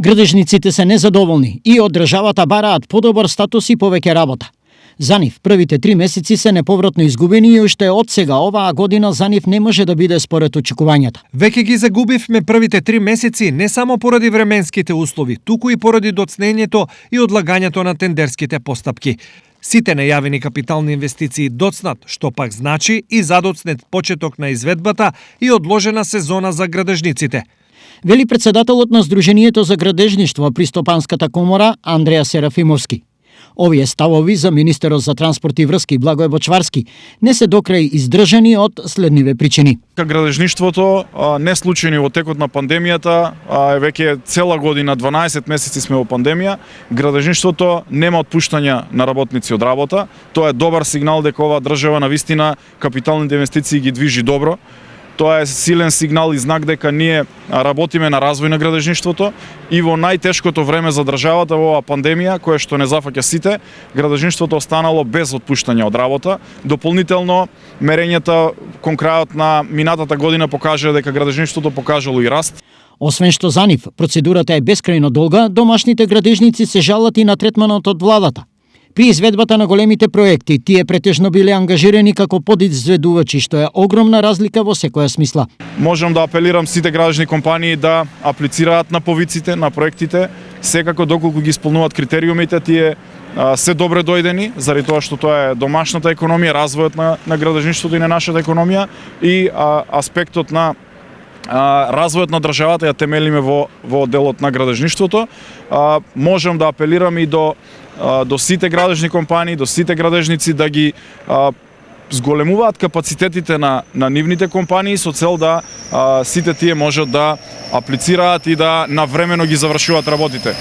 Градежниците се незадоволни и од државата бараат подобар статус и повеќе работа. За нив првите 3 месеци се неповратно изгубени и уште од сега оваа година за нив не може да биде според очекувањата. Веќе ги загубивме првите 3 месеци не само поради временските услови, туку и поради доцнењето и одлагањето на тендерските постапки. Сите најавени капитални инвестиции доцнат, што пак значи и задоцнет почеток на изведбата и одложена сезона за градежниците. Вели председателот на Сдруженијето за градежништво при Стопанската комора Андреа Серафимовски. Овие ставови за министерот за транспорт и врски Благој Бочварски не се докрај издржани од следниве причини. Градежништвото не случајно во текот на пандемијата, веќе цела година, 12 месеци сме во пандемија, градежништвото нема отпуштања на работници од работа. Тоа е добар сигнал дека оваа држава навистина капиталните инвестиции ги движи добро. Тоа е силен сигнал и знак дека ние работиме на развој на градежништвото и во најтешкото време за државата во оваа пандемија, која што не зафаќа сите, градежништвото останало без отпуштање од работа. Дополнително, мерењата кон крајот на минатата година покажа дека градежништвото покажало и раст. Освен што за нив процедурата е бескрајно долга, домашните градежници се жалат и на третманот од владата. При изведбата на големите проекти, тие претежно биле ангажирани како подизведувачи, што е огромна разлика во секоја смисла. Можам да апелирам сите градежни компании да аплицираат на повиците, на проектите, секако доколку ги исполнуваат критериумите, тие се добре дојдени, заради тоа што тоа е домашната економија, развојот на градежништвото и на нашата економија и аспектот на развојот на државата ја темелиме во делот на градежништвото. Можам да апелирам и до сите градежни компании, до сите градежници да ги зголемуваат капацитетите на нивните компании со цел да сите тие можат да аплицираат и да навремено ги завршуваат работите.